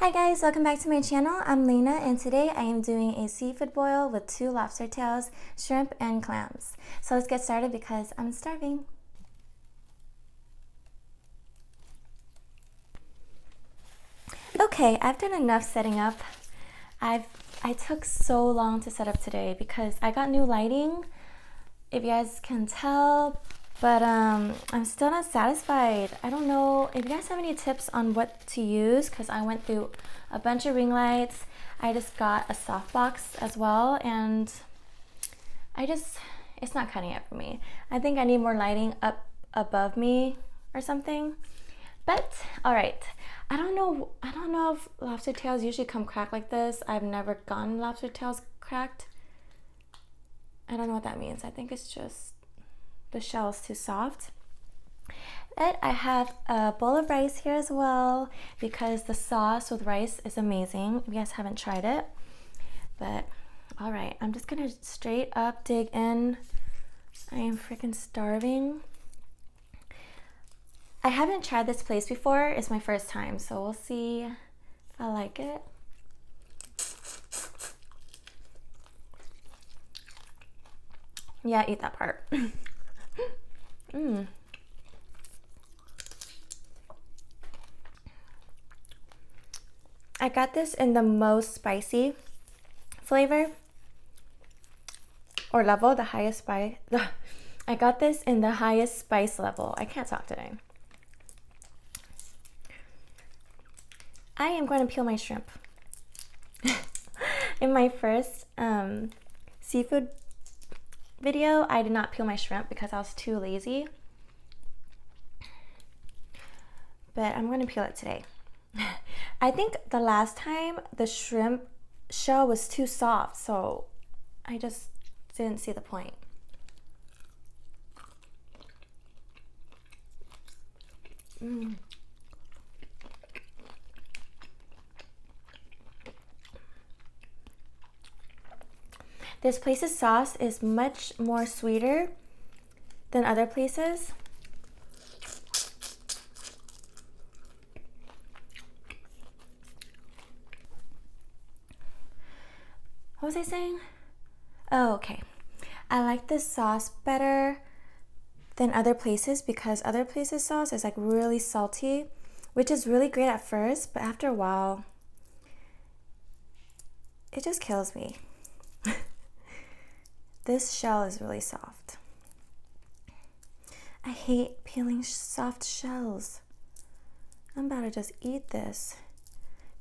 Hi guys, welcome back to my channel. I'm Lena and today I am doing a seafood boil with 2 lobster tails, shrimp, and clams. So let's get started because I'm starving. Okay, I've done enough setting up. I took so long to set up today because I got new lighting, if you guys can tell, but I'm still not satisfied. I don't know if you guys have any tips on what to use because I went through a bunch of ring lights. I just got a softbox as well, and it's not cutting it for me. I think I need more lighting up above me or something. But all right, I don't know if lobster tails usually come cracked like this. I've never gotten lobster tails cracked. I don't know what that means. I think it's just the shell is too soft. But I have a bowl of rice here as well because the sauce with rice is amazing. If you guys haven't tried it. But all right, I'm just gonna straight up dig in. I am freaking starving. I haven't tried this place before. It's my first time, so we'll see if I like it. Yeah, eat that part. I got this in the most spicy flavor or level, the highest spice. I got this in the highest spice level. I can't talk today. I am going to peel my shrimp. In my first seafood video, I did not peel my shrimp because I was too lazy. But I'm going to peel it today. I think the last time the shrimp shell was too soft, so I just didn't see the point. This place's sauce is much more sweeter than other places. What was I saying? Oh, okay. I like this sauce better than other places because other places' sauce is like really salty, which is really great at first, but after a while, it just kills me. This shell is really soft. I hate peeling soft shells. I'm about to just eat this.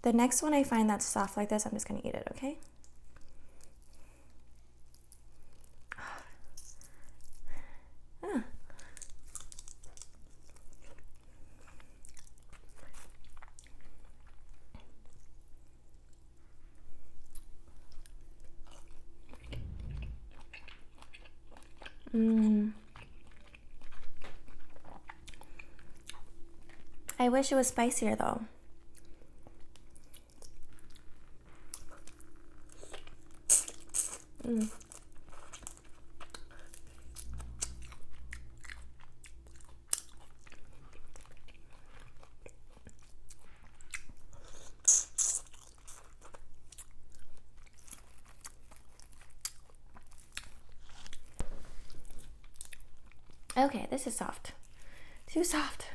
The next one I find that's soft like this, I'm just gonna eat it, okay? I wish it was spicier though. Okay, this is soft. Too soft.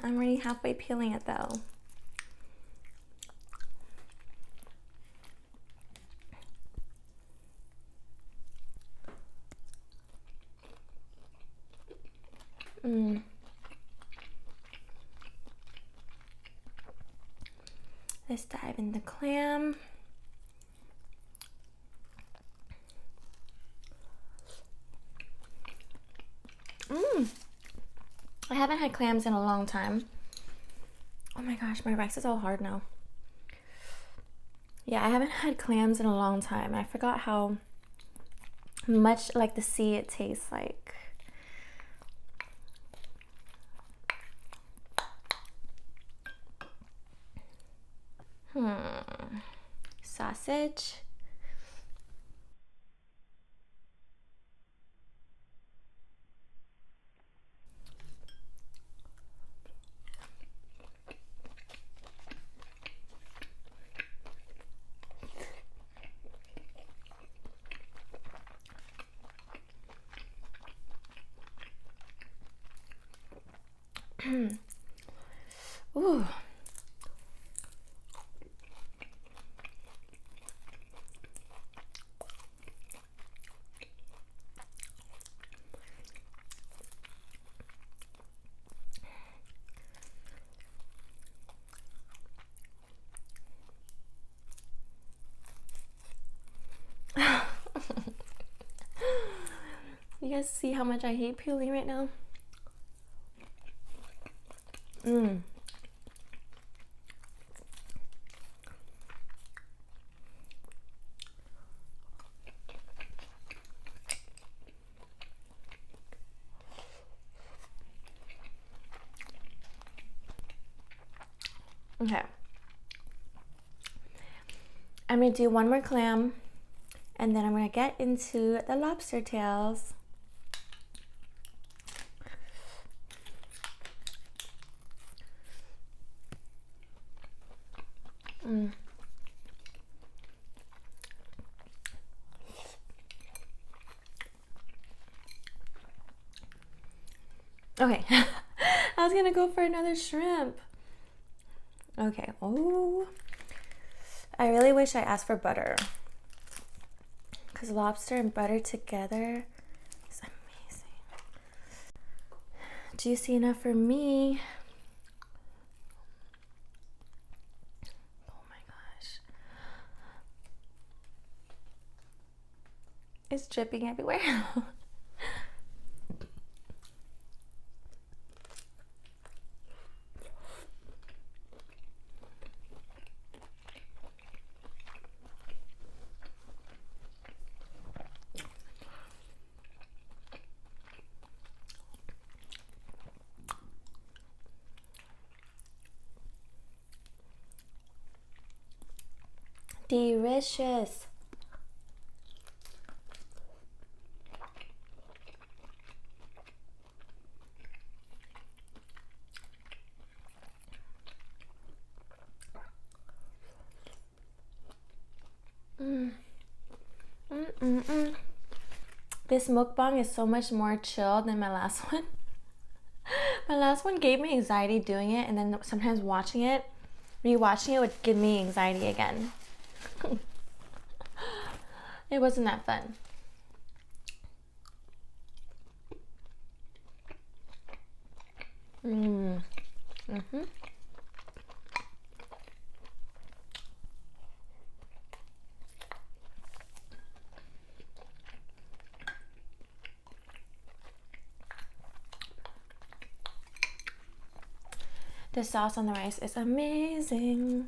I'm already halfway peeling it though. Let's dive in the clam. I haven't had clams in a long time. Oh my gosh, my rice is all hard now. Yeah, I haven't had clams in a long time. I forgot how much like the sea it tastes like. Sausage. Ooh. You guys see how much I hate peeling right now? Okay. I'm gonna do one more clam, and then I'm gonna get into the lobster tails. Okay. I was gonna go for another shrimp. Okay. Oh, I really wish I asked for butter, because lobster and butter together is amazing. Juicy enough for me. Oh my gosh. It's dripping everywhere. Delicious. This mukbang is so much more chill than my last one. My last one gave me anxiety doing it, and then sometimes watching it, rewatching it would give me anxiety again. It wasn't that fun. The sauce on the rice is amazing.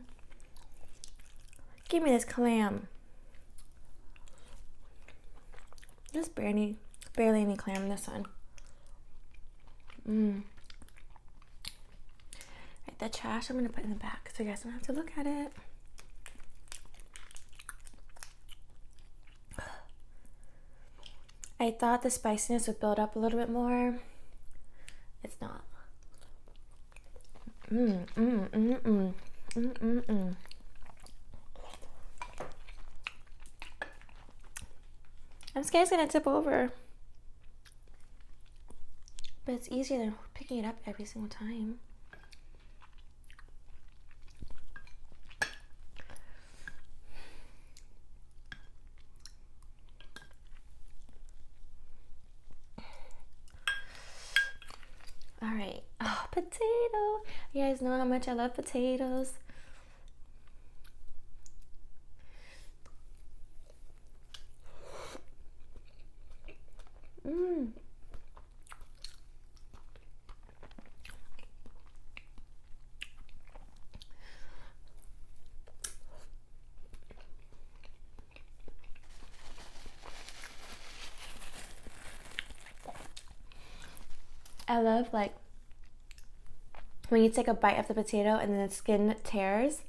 Give me this clam. There's barely any clam in this one. Right, the trash I'm gonna put in the back so you guys don't have to look at it. I thought the spiciness would build up a little bit more. It's not. I'm scared it's gonna tip over. But it's easier than picking it up every single time. All right. Oh, potato. You guys know how much I love potatoes. I love, like, when you take a bite of the potato and then the skin tears,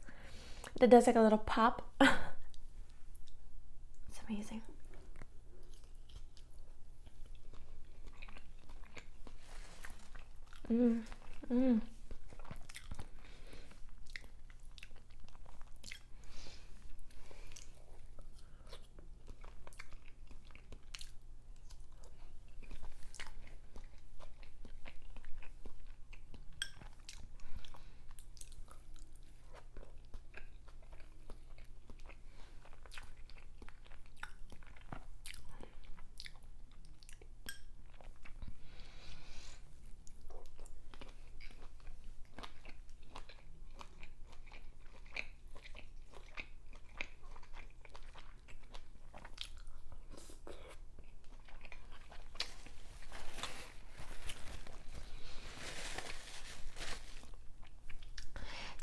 that does like a little pop. It's amazing.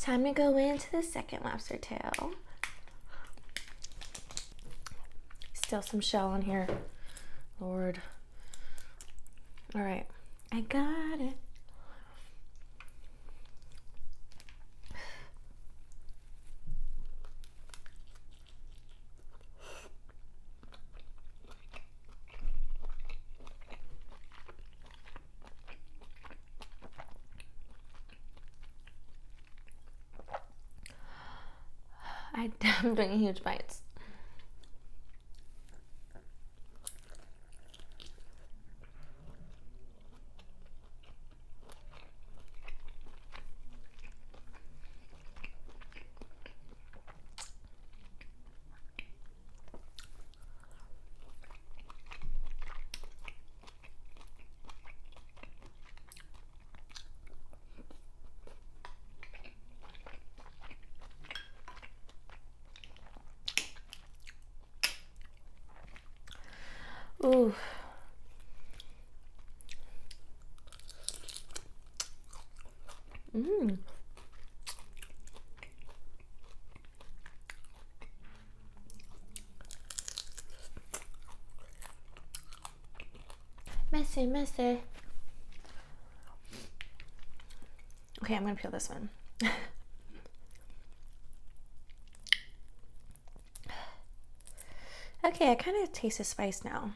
time to go into the second lobster tail. Still some shell on here. Lord. All right, I got it. I'm doing huge bites. Ooh. Mmm. Messy, messy. Okay, I'm gonna peel this one. Okay, I kind of taste the spice now.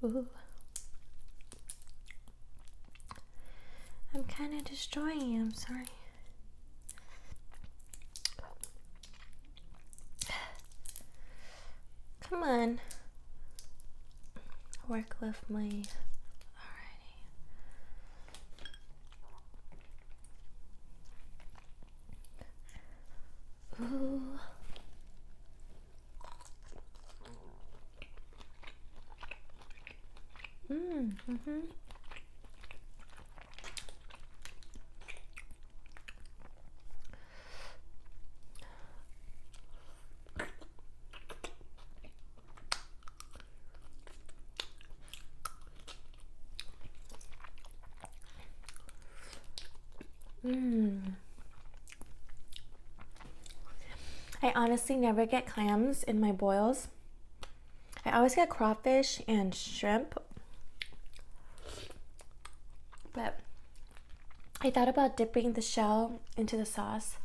Ooh. I'm kind of destroying you, I'm sorry. Come on. Work with me. Alrighty. Ooh. Mm-hmm. I honestly never get clams in my boils. I always get crawfish and shrimp. But I thought about dipping the shell into the sauce,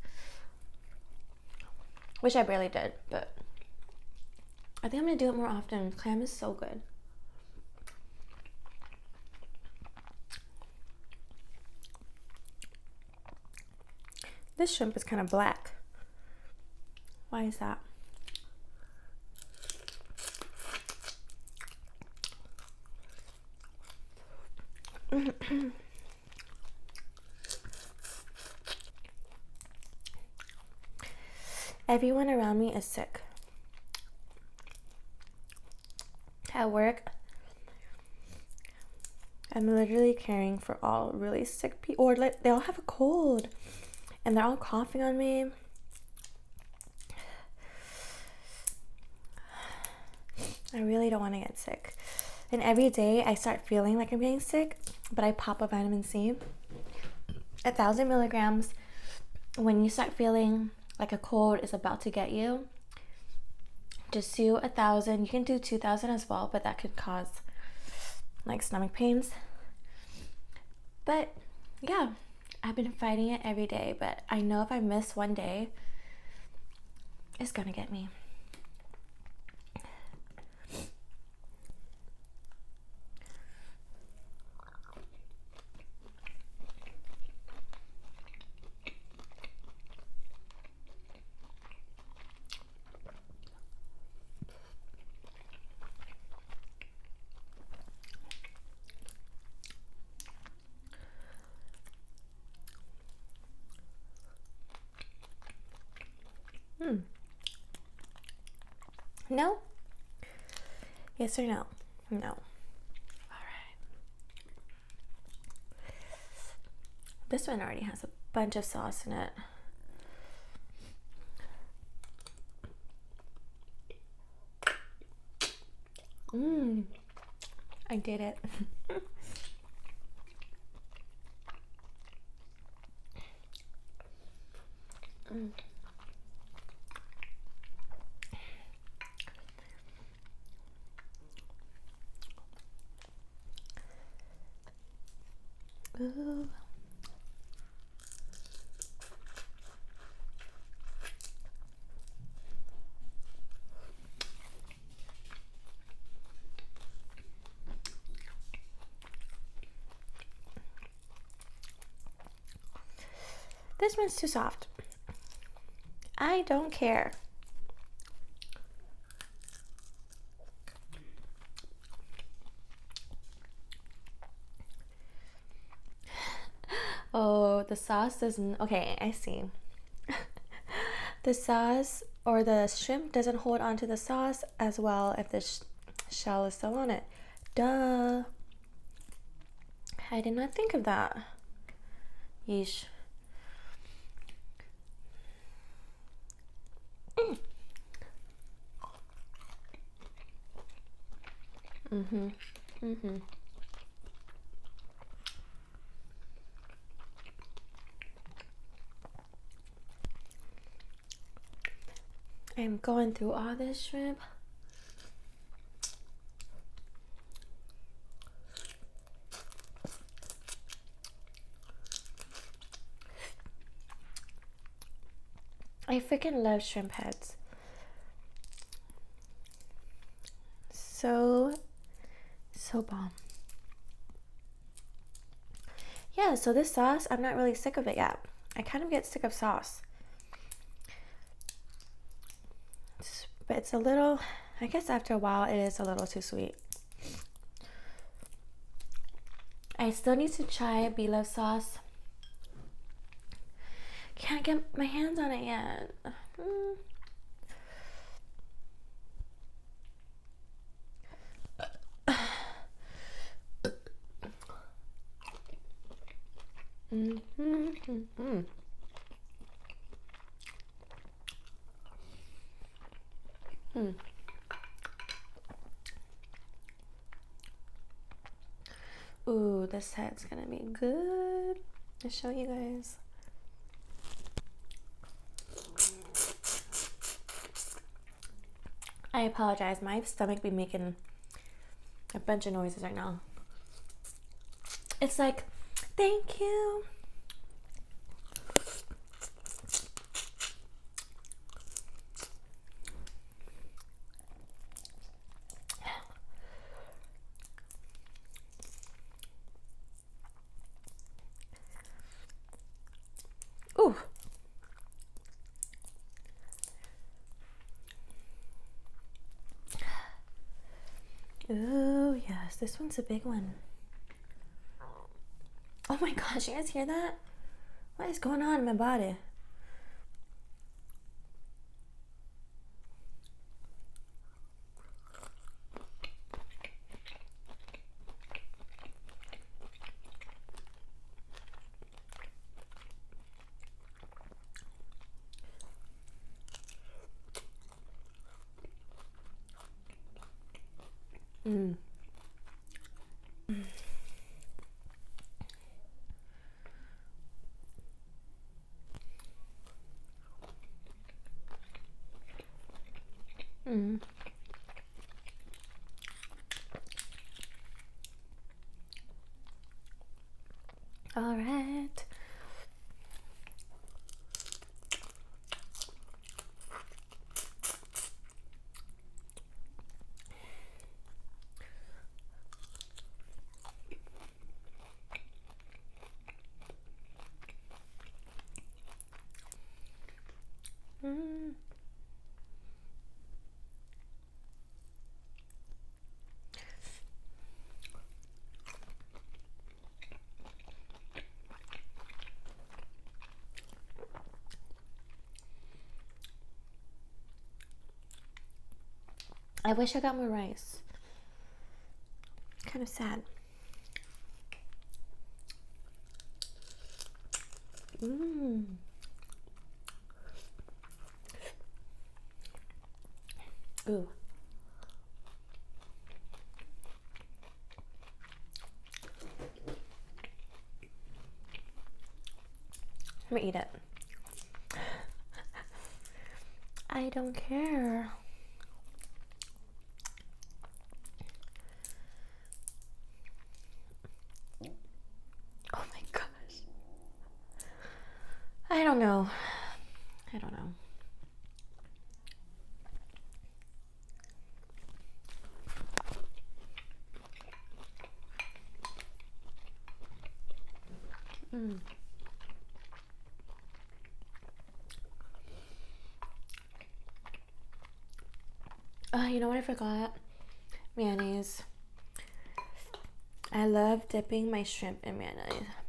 which I barely did, but I think I'm gonna do it more often. Clam is so good. This shrimp is kind of black. Why is that? Everyone around me is sick. At work, I'm literally caring for all really sick people, or like they all have a cold and they're all coughing on me. I really don't want to get sick. And every day I start feeling like I'm getting sick, but I pop a vitamin C. 1,000 milligrams. When you start feeling like a cold is about to get you, just do 1,000. You can do 2,000 as well, but that could cause like stomach pains. But yeah, I've been fighting it every day, but I know if I miss one day, it's gonna get me. No? Yes or no? No. Alright. This one already has a bunch of sauce in it. I did it. Ooh. This one's too soft. I don't care. Oh, the sauce doesn't. Okay, I see. The sauce or the shrimp doesn't hold onto the sauce as well if the shell is still on it. Duh. I did not think of that. Yeesh. I'm going through all this shrimp. I freaking love shrimp heads. So bomb. Yeah, so this sauce, I'm not really sick of it yet. I kind of get sick of sauce. But it's a little, I guess after a while, it is a little too sweet. I still need to try Be-Love sauce. Can't get my hands on it yet. Ooh, this head's gonna be good. I'll show you guys. I apologize, my stomach be making a bunch of noises right now. It's like, thank you. Ooh. Ooh, yes, this one's a big one. Oh my gosh, you guys hear that? What is going on in my body? All right. I wish I got more rice. Kind of sad. Ooh. never eat it. I don't care. Oh my gosh. I don't know. I don't know. You know what I forgot? Mayonnaise. I love dipping my shrimp in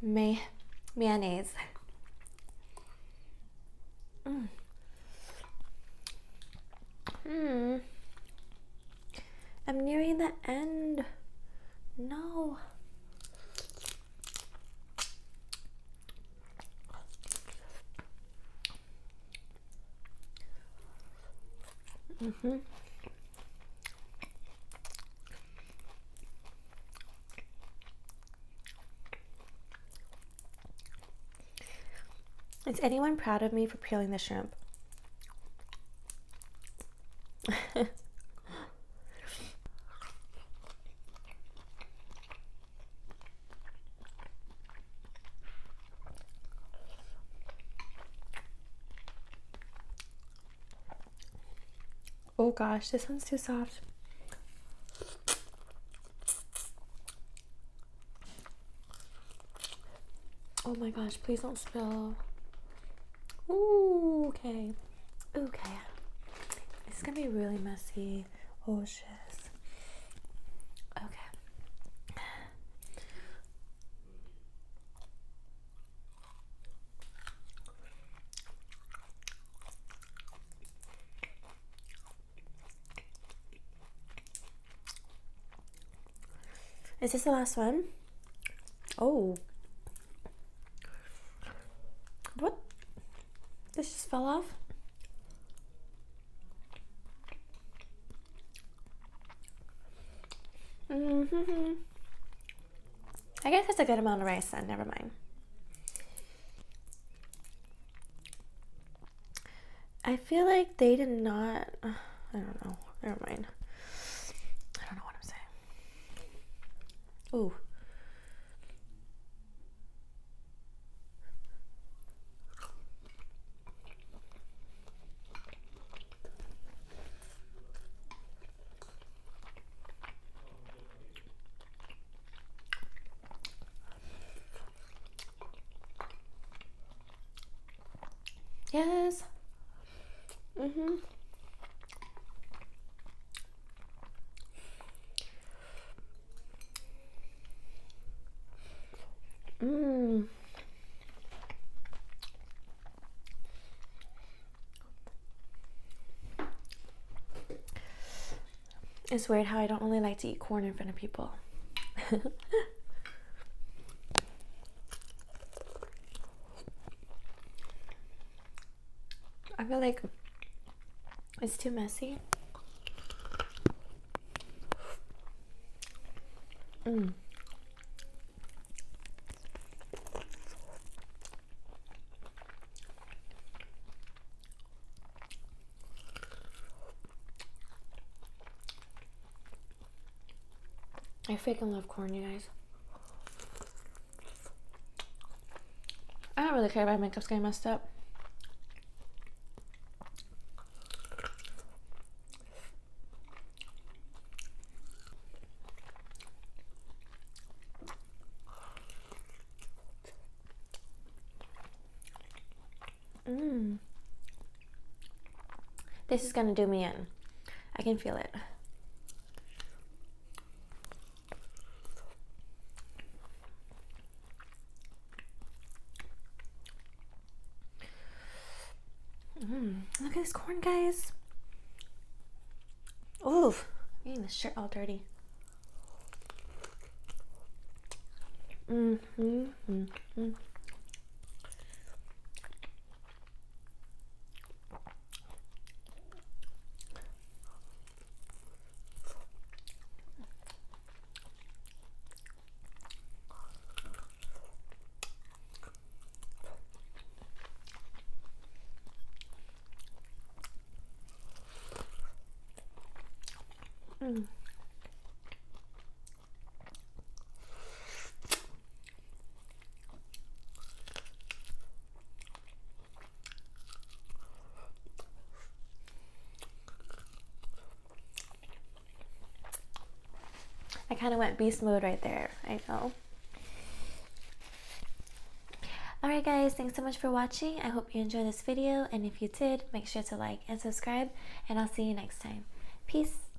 mayonnaise. Mayonnaise. I'm nearing the end. No. Is anyone proud of me for peeling the shrimp? Oh gosh, this one's too soft. Oh my gosh, please don't spill. Ooh, okay. Okay. It's gonna be really messy. Oh shiz. Okay. Is this the last one? Oh. What? This just fell off? I guess that's a good amount of rice then, never mind. I feel like they did not, I don't know, never mind. I don't know what I'm saying. Ooh. Yes. It's weird how I don't really like to eat corn in front of people. I feel like it's too messy. I freaking love corn, you guys. I don't really care if my makeup's getting messed up. This is gonna do me in. I can feel it. Look at this corn, guys. Oof, I'm getting the shirt all dirty. I kind of went beast mode right there. I know. Alright guys, thanks so much for watching. I hope you enjoyed this video, and if you did, make sure to like and subscribe, and I'll see you next time. Peace.